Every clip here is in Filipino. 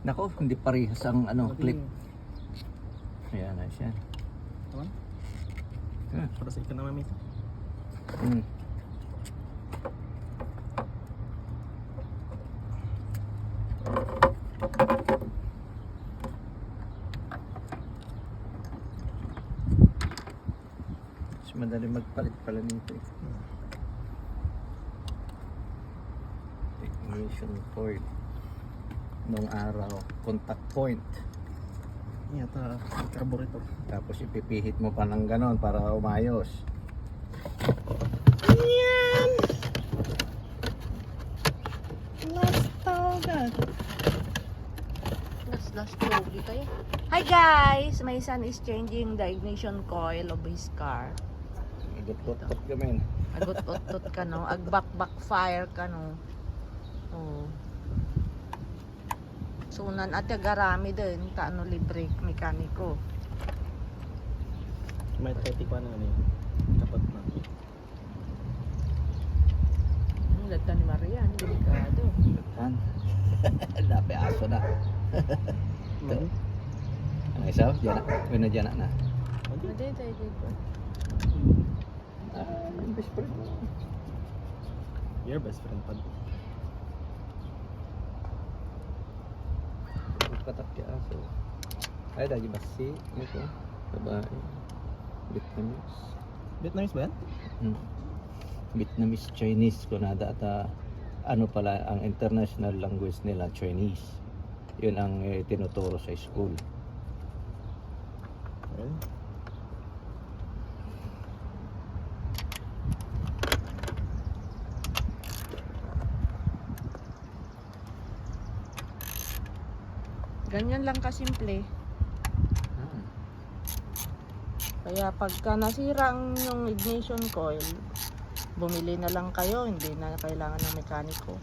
Nako, hindi parehas ang clip. Ayan na siya. Tama? Hmm. Para sa ikaw naman ito. Hmm. Mas madali magpalit pala nito eh. Ignition coil. Nung araw, contact point. Yata, carburetor. Tapos ipipihit mo pa ng ganon para umayos. Yan! Last tawag. Last slowly kayo. Hi guys! My son is changing the ignition coil of his car. Igot-got kami. Agot-ot ka no? Agbak-bak fire ka no? Oh. Sunan at garami din. Taano libre mekaniko. May 30 pa na eh. Dapat na. Ang ganda ni Marian. Delikado. Kan? Dapat aso na. Ano? Ang isa? Diyan na. Wala dyan na. Hindi. Yung best friend. Your best friend pa. Patak kaya aso. Ay, dahil basi. Ito. Babae. Vietnamese. Vietnamese ba yan? Vietnamese, Chinese. Kunada at ano pala ang international language nila, Chinese. Yun ang tinuturo sa school. Okay. Ganyan lang kasimple. Kaya pagka nasira ang yung ignition coil, bumili na lang kayo, hindi na kailangan ng mekaniko.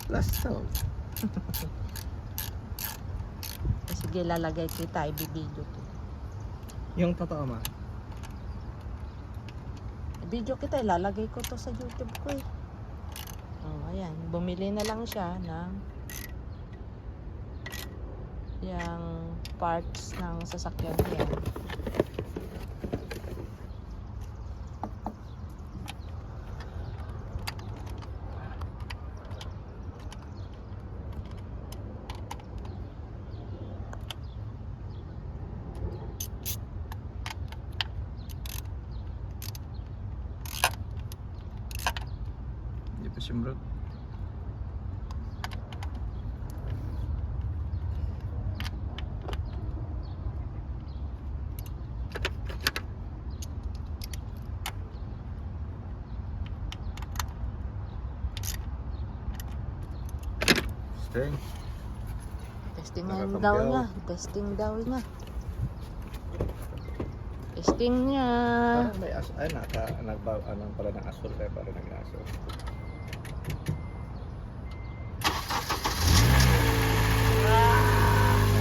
Last song. Sige, lalagay kita, i-video to. Yung totoo ma. Video kita, ilalagay ko to sa YouTube ko eh. Oh, ayan, bumili na lang siya ng yung parts ng sasakyan niya. Hindi pa simrot. Okay. Testing Nakakabyaw. daw niya. Testing daw niya. Testing niya. Parang may aso. Ay, anong pala ng asol kaya parang nag-asol.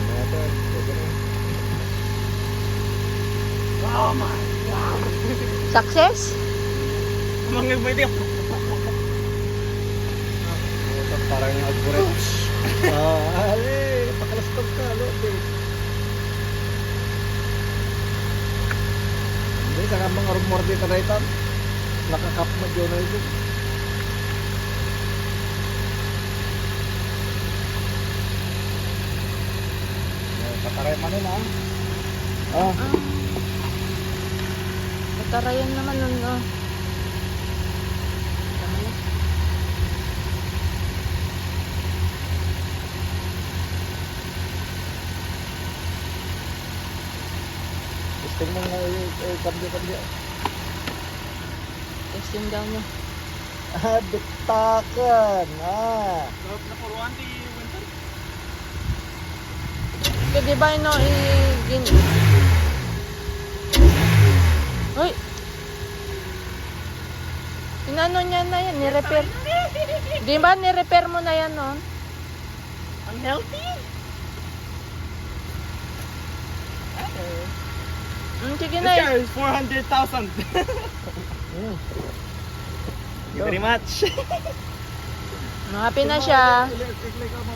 Ano ito? Oh my God! Success? Mga pwede ako. Parang yung algorithm. Pakalastog ka, lote. Hindi, saka mga rumor dito na ito. Nakakap mo dyan na ito. Pataray man yun, ha? Oh. Matarayan naman nun, oh. Tama na. Gusto mo nga kambyo-kambyo. Testing daw niya. Bitakan, Sarap na kuruan di Winter. Pwede ba no Uy! Inano niya na yan, ni-repair. Di ba ni-repair mo na yan noon? Ang healthy. Sige This na car is 400,000. Thank you very much. Happy na siya.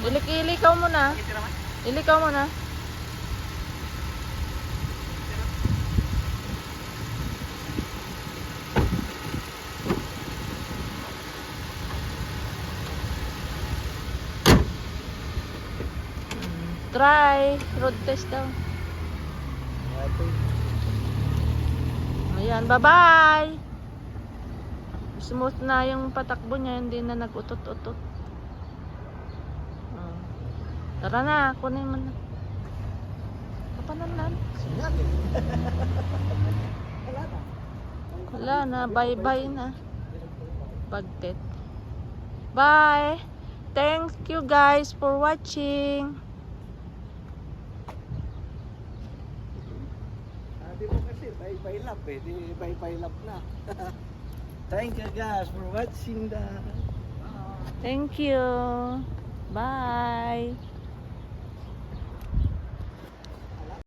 Ilikaw mo na. Ilikaw mo na. Try. Road test daw. Ayan, bye-bye. Smooth na yung patakbo niya, hindi na nag-utot-utot. Oh. Tara na, kunin mo na. Kapanalan. Wala na, bye-bye na. Pagtet. Bye. Thank you guys for watching. Sabi mo kasi, bye-bye lap eh. Di bye-bye lap na. Thank you guys for watching that. Thank you. Bye.